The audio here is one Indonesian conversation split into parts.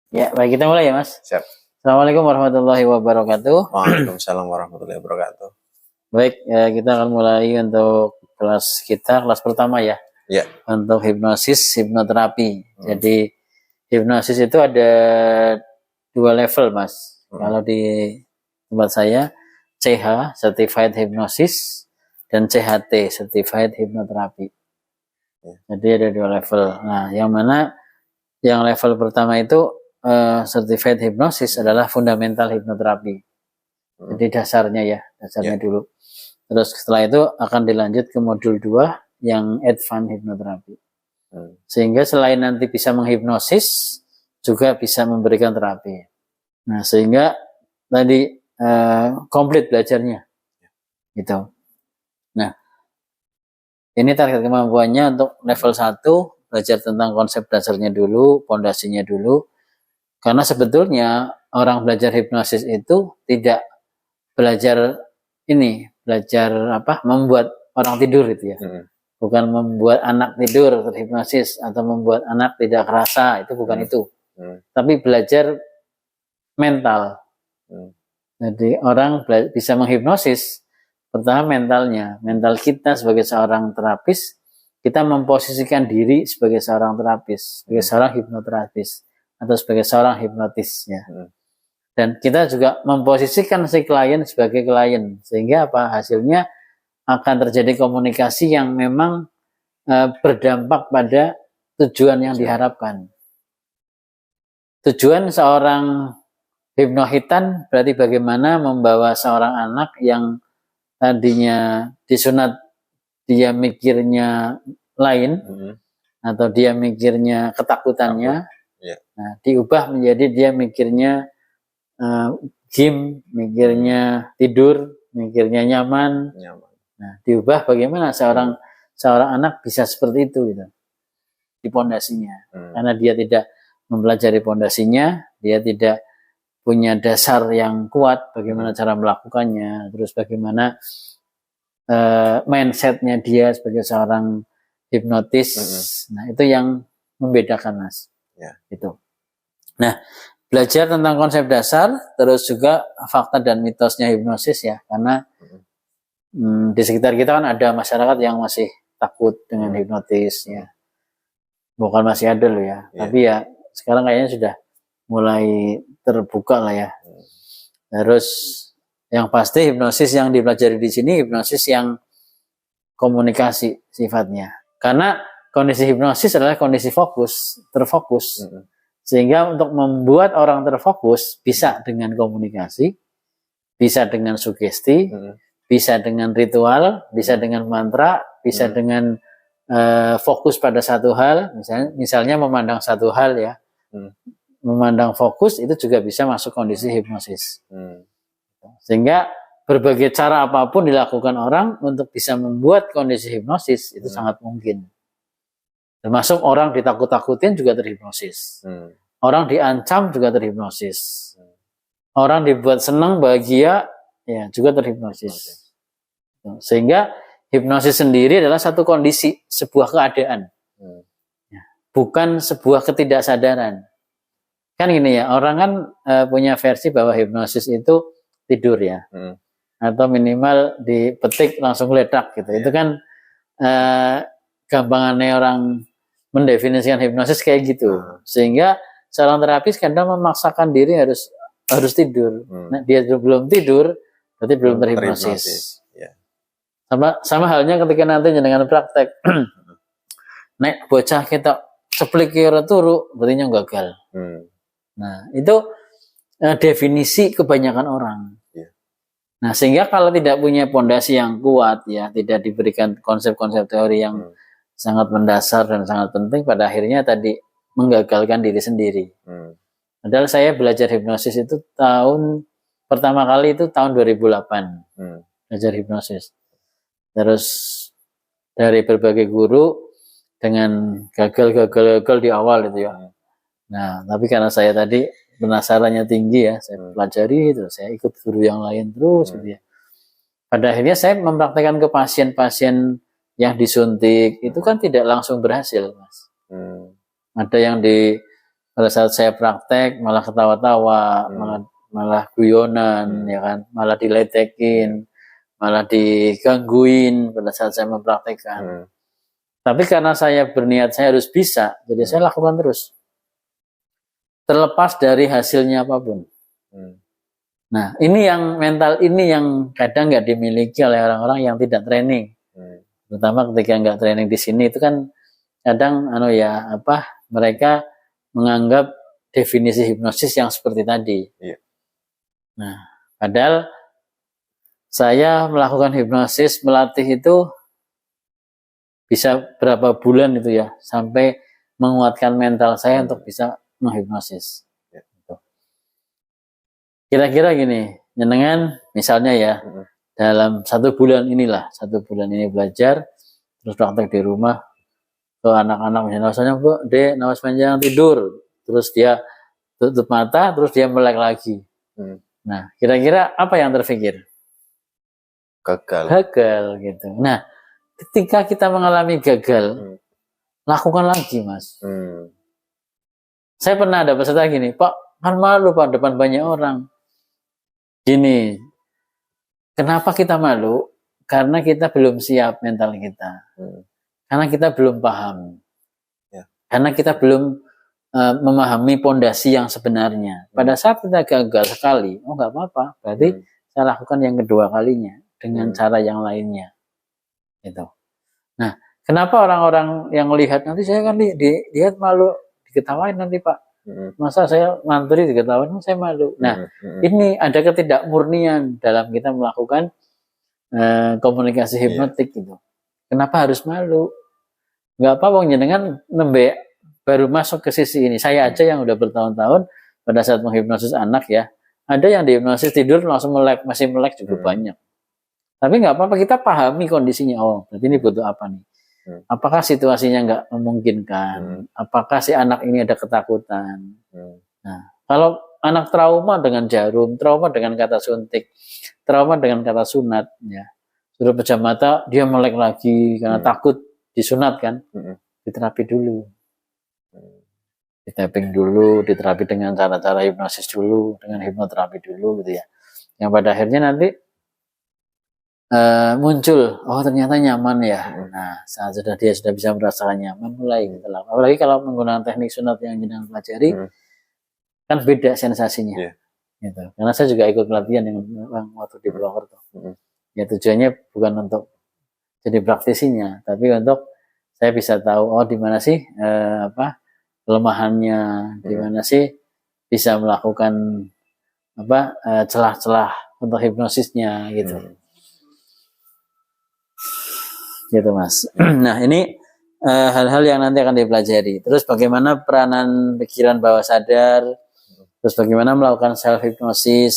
Ya, baik, kita mulai ya, Mas. Siap. Assalamualaikum warahmatullahi wabarakatuh. Waalaikumsalam warahmatullahi wabarakatuh. Baik, kita akan mulai untuk kelas pertama ya. Ya. Untuk hipnoterapi. Jadi hipnosis itu ada 2 level, Mas. Kalau di tempat saya CH, Certified Hypnosis, dan CHT, Certified Hypnotherapy. Jadi ada 2 level. Nah, yang mana yang level pertama itu Certified Hypnosis adalah fundamental hipnoterapi. Jadi dasarnya dulu. Terus setelah itu akan dilanjut ke modul 2 yang advanced hypnotherapy. Sehingga selain nanti bisa menghipnosis, juga bisa memberikan terapi. Nah, sehingga tadi komplit belajarnya. Gitu. Nah, ini target kemampuannya untuk level 1, belajar tentang konsep dasarnya dulu, fondasinya dulu. Karena sebetulnya orang belajar hipnosis itu tidak belajar membuat orang tidur itu ya. Bukan membuat anak tidur terhipnosis atau membuat anak tidak kerasa, itu bukan itu. Tapi belajar mental. Jadi orang bisa menghipnosis, pertama mental kita sebagai seorang terapis, kita memposisikan diri sebagai seorang terapis, sebagai seorang hipnoterapis, atau sebagai seorang hipnotis ya. Dan kita juga memposisikan si klien sebagai klien, sehingga hasilnya akan terjadi komunikasi yang memang berdampak pada tujuan yang diharapkan. Tujuan seorang hipnohitan berarti bagaimana membawa seorang anak yang tadinya disunat dia mikirnya lain, atau dia mikirnya ketakutannya, nah, diubah menjadi dia mikirnya game, mikirnya tidur, mikirnya nyaman. Nah, diubah bagaimana seorang anak bisa seperti itu gitu, di pondasinya. Karena dia tidak mempelajari pondasinya, dia tidak punya dasar yang kuat bagaimana cara melakukannya, terus bagaimana mindsetnya dia sebagai seorang hipnotis. Nah, itu yang membedakan, Mas. Itu. Nah, belajar tentang konsep dasar, terus juga fakta dan mitosnya hipnosis ya, karena di sekitar kita kan ada masyarakat yang masih takut dengan hipnotis ya. Bukan masih ada loh ya, tapi ya sekarang kayaknya sudah mulai terbuka lah ya. Terus yang pasti hipnosis yang dipelajari di sini hipnosis yang komunikasi sifatnya. Karena kondisi hipnosis adalah kondisi terfokus. Sehingga untuk membuat orang terfokus bisa dengan komunikasi, bisa dengan sugesti, bisa dengan ritual, bisa dengan mantra, bisa dengan fokus pada satu hal, misalnya memandang satu hal ya. Memandang fokus itu juga bisa masuk kondisi hipnosis. Sehingga berbagai cara apapun dilakukan orang untuk bisa membuat kondisi hipnosis itu sangat mungkin. Termasuk orang ditakut-takutin juga terhipnosis. Orang diancam juga terhipnosis. Orang dibuat senang, bahagia ya juga terhipnosis. Sehingga hipnosis sendiri adalah satu kondisi, sebuah keadaan. Bukan sebuah ketidaksadaran. Kan gini ya, orang kan punya versi bahwa hipnosis itu tidur ya. Atau minimal dipetik langsung ledak gitu. Itu kan gampangannya orang mendefinisikan hipnosis kayak gitu. Sehingga seorang terapis kadang memaksakan diri harus tidur. Nah, dia belum tidur berarti belum terhipnosis. Sama halnya ketika nanti dengan praktek nek bocah kita ceplik kira turu berarti gagal. Nah, itu definisi kebanyakan orang. Nah, sehingga kalau tidak punya pondasi yang kuat ya, tidak diberikan konsep-konsep teori yang sangat mendasar dan sangat penting, pada akhirnya tadi menggagalkan diri sendiri. Padahal saya belajar hipnosis itu pertama kali itu tahun 2008. Belajar hipnosis. Terus dari berbagai guru dengan gagal di awal itu ya. Nah, tapi karena saya tadi penasarannya tinggi ya, saya pelajari terus saya ikut guru yang lain terus gitu ya. Pada akhirnya saya mempraktekkan ke pasien-pasien yang disuntik itu kan tidak langsung berhasil, Mas. Ada yang pada saat saya praktek malah ketawa-tawa, malah guyonan, ya kan, malah diledekin, malah digangguin pada saat saya mempraktekkan. Tapi karena saya berniat saya harus bisa, jadi saya lakukan terus. Terlepas dari hasilnya apapun. Nah, ini yang mental ini yang kadang nggak dimiliki oleh orang-orang yang tidak training. Terutama ketika nggak training di sini itu kan kadang mereka menganggap definisi hipnosis yang seperti tadi. Nah, padahal saya melakukan hipnosis, melatih itu bisa berapa bulan itu ya, sampai menguatkan mental saya untuk bisa menghipnosis. Kira-kira gini, jenengan misalnya ya, dalam 1 bulan ini belajar, terus praktek di rumah, ke anak-anak misalnya, Bu, Dek, napas panjang, tidur, terus dia tutup mata, terus dia melek lagi. Nah, kira-kira apa yang terpikir? Gagal gitu. Nah, ketika kita mengalami gagal, lakukan lagi, Mas. Saya pernah ada peserta gini, Pak, kan malu Pak depan banyak orang. Gini, kenapa kita malu? Karena kita belum siap mental kita. Karena kita belum paham. Karena kita belum memahami pondasi yang sebenarnya. Pada saat kita gagal sekali, oh nggak apa-apa. Berarti saya lakukan yang kedua kalinya dengan cara yang lainnya. Gitu. Nah, kenapa orang-orang yang lihat nanti saya kan lihat malu, diketawain nanti Pak. Masa saya ngantri diketawain, saya malu. Nah, ini ada ketidakmurnian dalam kita melakukan komunikasi hipnotik gitu. Kenapa harus malu? Nggak apa-apa, jenengan nembe baru masuk ke sisi ini. Saya aja yang udah bertahun-tahun pada saat menghipnosis anak ya, ada yang dihipnosis tidur langsung melek, masih melek juga banyak. Tapi nggak apa-apa, kita pahami kondisinya. Oh, berarti ini butuh apa nih? Apakah situasinya nggak memungkinkan? Apakah si anak ini ada ketakutan? Nah, kalau anak trauma dengan jarum, trauma dengan kata suntik, trauma dengan kata sunat, ya, suruh pejam mata, dia melek lagi karena takut disunat kan? Diterapi dulu. Di-tapping dulu, diterapi dengan cara-cara hipnosis dulu, dengan hipnoterapi dulu gitu ya. Yang pada akhirnya nanti muncul, oh ternyata nyaman ya. Nah, saat dia sudah bisa merasakan nyaman, mulai gitu lah. Apalagi kalau menggunakan teknik sunat yang jenengan pelajari, kan beda sensasinya. Gitu. Karena saya juga ikut pelatihan yang waktu di Purwokerto. Ya tujuannya bukan untuk jadi praktisinya, tapi untuk saya bisa tahu, oh di mana sih kelemahannya, di mana sih bisa melakukan celah-celah untuk hipnosisnya gitu. Gitu Mas. Nah ini hal-hal yang nanti akan dipelajari. Terus bagaimana peranan pikiran bawah sadar, terus bagaimana melakukan self hipnosis,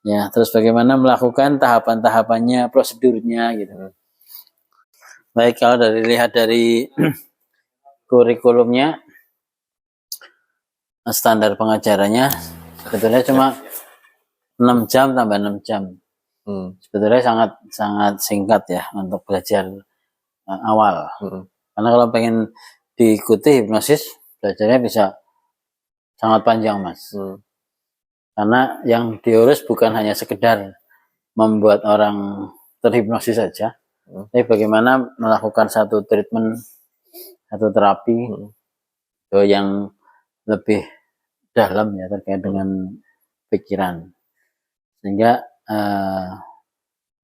ya, terus bagaimana melakukan tahapan-tahapannya, prosedurnya gitu. Baik, kalau lihat dari kurikulumnya, standar pengajarannya sebetulnya cuma 6 jam tambah 6 jam. Sebetulnya sangat singkat ya untuk belajar awal. Karena kalau pengen diikuti hipnosis, belajarnya bisa sangat panjang Mas. Karena yang diurus bukan hanya sekedar membuat orang terhipnosis saja, tapi bagaimana melakukan satu treatment, satu terapi yang lebih dalam ya terkait dengan pikiran. Sehingga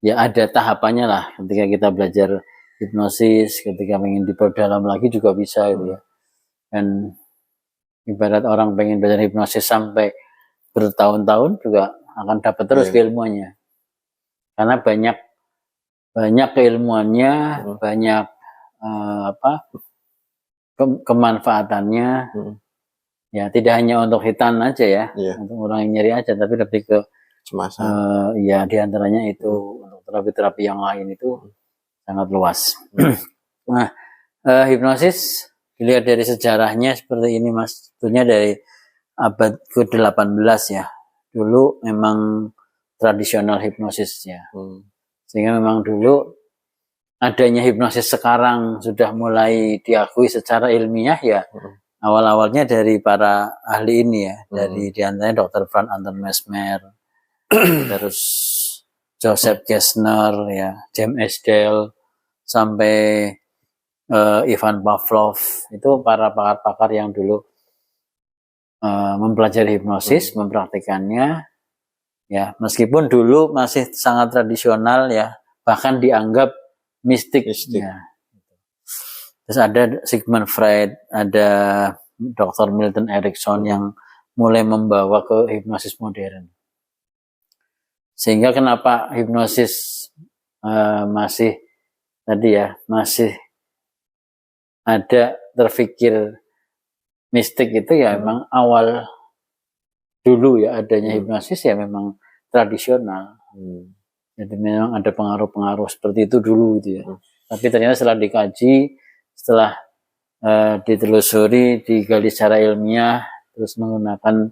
ya ada tahapannya lah ketika kita belajar hipnosis, ketika pengen diperdalam lagi juga bisa gitu ya. Dan ibarat orang pengen belajar hipnosis sampai bertahun-tahun juga akan dapat terus keilmuannya. Karena banyak keilmuannya, banyak kemanfaatannya. Ya tidak hanya untuk hitan aja ya, untuk orang yang nyeri aja, tapi lebih ke ya diantaranya itu untuk terapi-terapi yang lain itu sangat luas. Nah, hipnosis dilihat dari sejarahnya seperti ini Mas, sebetulnya dari abad ke-18 ya. Dulu memang tradisional hipnosis ya. Sehingga memang dulu adanya hipnosis sekarang sudah mulai diakui secara ilmiah ya. awal-awalnya dari para ahli ini ya, dari diantaranya Dr. Franz Anton Mesmer, terus Joseph Gessner, ya, James Esdale, sampai Ivan Pavlov, itu para pakar-pakar yang dulu mempelajari hipnosis, mempraktikannya, ya, meskipun dulu masih sangat tradisional ya, bahkan dianggap mistik. Ya. Terus ada Sigmund Freud, ada Dr. Milton Erickson yang mulai membawa ke hipnosis modern. Sehingga kenapa hipnosis masih tadi ya, masih ada terfikir mistik itu ya memang awal dulu ya adanya hipnosis ya memang tradisional. Jadi memang ada pengaruh-pengaruh seperti itu dulu gitu ya. Tapi ternyata setelah dikaji, setelah ditelusuri, digali secara ilmiah, terus menggunakan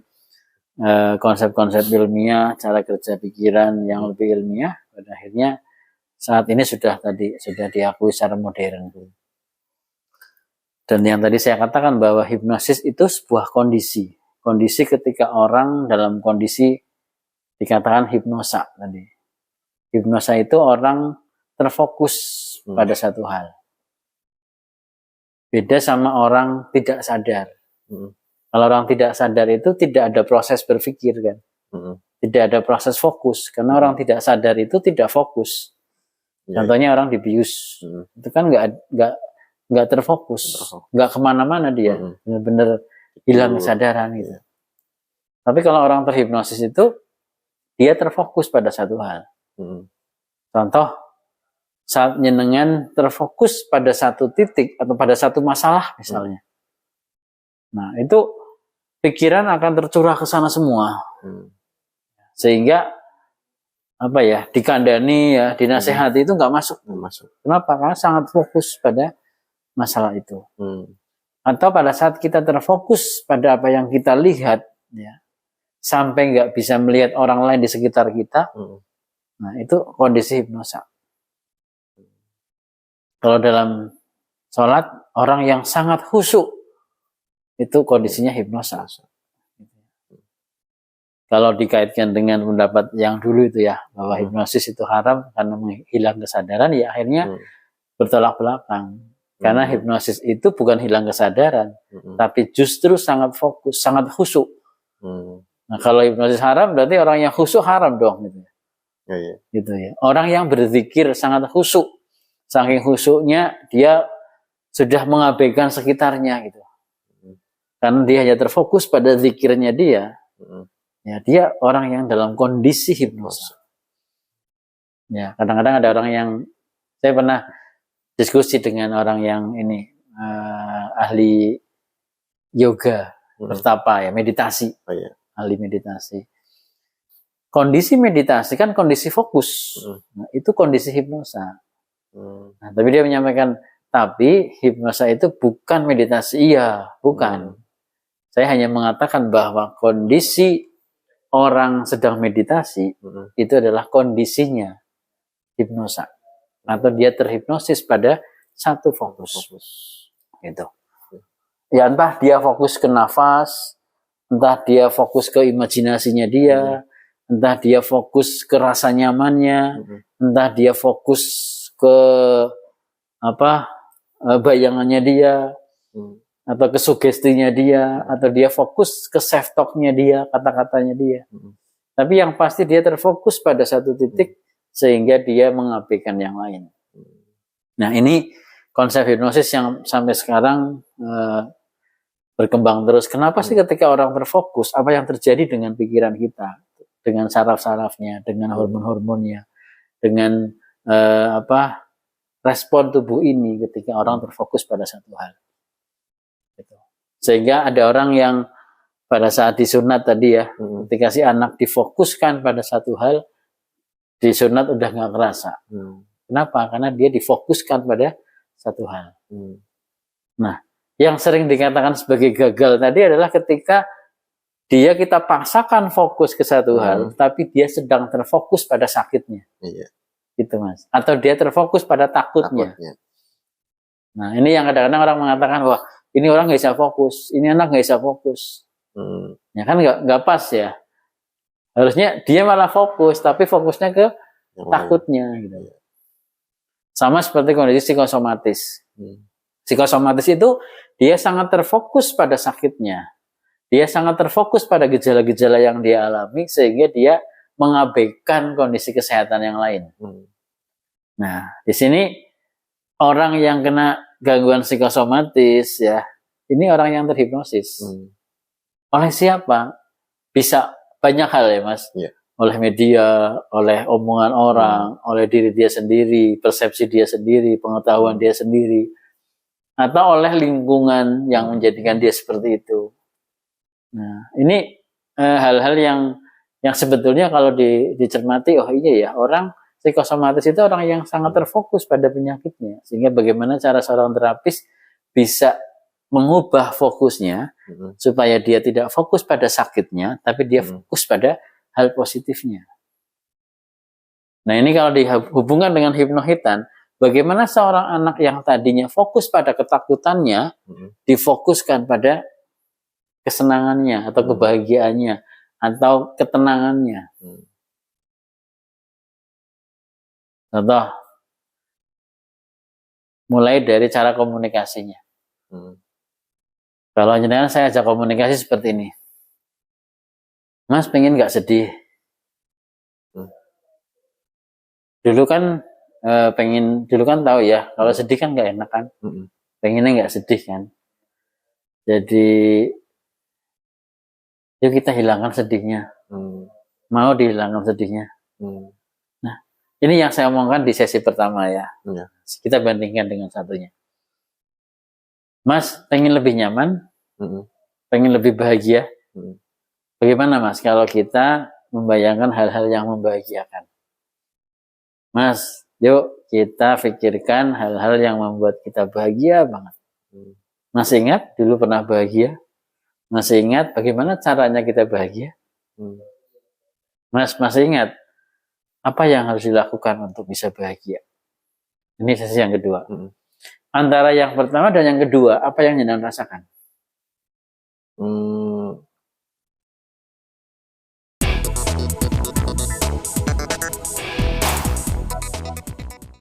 konsep-konsep ilmiah, cara kerja pikiran yang lebih ilmiah, pada akhirnya saat ini sudah diakui secara modern. Dan yang tadi saya katakan bahwa hipnosis itu sebuah kondisi ketika orang dalam kondisi dikatakan hipnosa tadi. Hipnosa itu orang terfokus pada satu hal. Beda sama orang tidak sadar. Kalau orang tidak sadar itu tidak ada proses berpikir kan. Tidak ada proses fokus. Karena orang tidak sadar itu tidak fokus. Contohnya orang dibius. Itu kan nggak terfokus. Nggak kemana-mana dia. Benar-benar hilang kesadaran gitu. Tapi kalau orang terhipnosis itu, dia terfokus pada satu hal. Contoh, saat nyenengan terfokus pada satu titik atau pada satu masalah misalnya. Nah, itu pikiran akan tercurah ke sana semua. Sehingga apa ya, dikandani ya, dinasehati itu nggak masuk. Kenapa? Karena sangat fokus pada masalah itu. Atau pada saat kita terfokus pada apa yang kita lihat ya, sampai nggak bisa melihat orang lain di sekitar kita. Nah, itu kondisi hipnosa. Kalau dalam sholat, orang yang sangat khusyuk, itu kondisinya hipnosa. Kalau dikaitkan dengan pendapat yang dulu itu ya, bahwa hipnosis itu haram karena menghilang kesadaran, ya akhirnya bertolak belakang. Karena hipnosis itu bukan hilang kesadaran, tapi justru sangat fokus, sangat khusyuk. Nah, kalau hipnosis haram, berarti orang yang khusyuk haram dong. Gitu ya. Orang yang berzikir sangat khusyuk. Saking khusyuknya dia sudah mengabaikan sekitarnya gitu. Karena dia hanya terfokus pada zikirnya dia. Ya, dia orang yang dalam kondisi hipnosa. Ya, kadang-kadang ada orang yang, saya pernah diskusi dengan orang yang ini ahli yoga, bertapa ya, meditasi. Ahli meditasi. Kondisi meditasi kan kondisi fokus. Nah, itu kondisi hipnosa. Nah, tapi dia menyampaikan, tapi hipnosa itu bukan meditasi. Iya, bukan. Saya hanya mengatakan bahwa kondisi orang sedang meditasi itu adalah kondisinya hipnosa. Atau dia terhipnosis pada satu fokus. Gitu. Ya, entah dia fokus ke nafas, entah dia fokus ke imajinasinya dia, entah dia fokus ke rasa nyamannya, entah dia fokus ke bayangannya dia, atau ke sugestinya dia, atau dia fokus ke self talk-nya dia, kata-katanya dia. Tapi yang pasti dia terfokus pada satu titik sehingga dia mengabaikan yang lain. Nah, ini konsep hipnosis yang sampai sekarang berkembang terus. Kenapa sih ketika orang terfokus, apa yang terjadi dengan pikiran kita, dengan saraf-sarafnya, dengan hormon-hormonnya, dengan respon tubuh ini ketika orang terfokus pada satu hal. Gitu. Sehingga ada orang yang pada saat disunat tadi ya, ketika si anak difokuskan pada satu hal, disunat udah nggak kerasa. Kenapa? Karena dia difokuskan pada satu hal. Nah, yang sering dikatakan sebagai gagal tadi adalah ketika kita paksakan fokus ke satu hal, tapi dia sedang terfokus pada sakitnya. Gitu Mas. Atau dia terfokus pada takutnya. Nah, ini yang kadang-kadang orang mengatakan, wah, ini orang nggak bisa fokus, ini anak nggak bisa fokus. Ya kan nggak pas ya. Harusnya dia malah fokus, tapi fokusnya ke takutnya gitu. Sama seperti kondisi psikosomatis. Psikosomatis itu dia sangat terfokus pada sakitnya. Dia sangat terfokus pada gejala-gejala yang dia alami sehingga dia mengabaikan kondisi kesehatan yang lain. Nah, di sini orang yang kena gangguan psikosomatis ya, ini orang yang terhipnosis. Oleh siapa? Bisa banyak hal ya, Mas. Oleh media, oleh omongan orang, oleh diri dia sendiri, persepsi dia sendiri, pengetahuan dia sendiri, atau oleh lingkungan yang menjadikan dia seperti itu. Nah, ini hal-hal yang sebetulnya kalau dicermati, oh iya ya, orang psikosomatis itu orang yang sangat terfokus pada penyakitnya. Sehingga bagaimana cara seorang terapis bisa mengubah fokusnya supaya dia tidak fokus pada sakitnya, tapi dia fokus pada hal positifnya. Nah, ini kalau dihubungkan dengan hipnohitan, bagaimana seorang anak yang tadinya fokus pada ketakutannya difokuskan pada kesenangannya atau kebahagiaannya atau ketenangannya. Contoh, mulai dari cara komunikasinya. Kalau jenengan saya ajak komunikasi seperti ini, Mas pengen nggak sedih? Dulu kan dulu kan tahu ya, kalau sedih kan nggak enak kan, pengennya nggak sedih kan. Jadi, yuk kita hilangkan sedihnya. Mau dihilangkan sedihnya. Nah, ini yang saya omongkan di sesi pertama ya. Kita bandingkan dengan satunya. Mas pengen lebih nyaman, pengen lebih bahagia. Bagaimana Mas kalau kita membayangkan hal-hal yang membahagiakan? Mas, yuk kita pikirkan hal-hal yang membuat kita bahagia banget. Masih ingat dulu pernah bahagia? Masih ingat bagaimana caranya kita bahagia? Mas, masih ingat apa yang harus dilakukan untuk bisa bahagia? Ini sesi yang kedua. Antara yang pertama dan yang kedua, apa yang jenengan rasakan?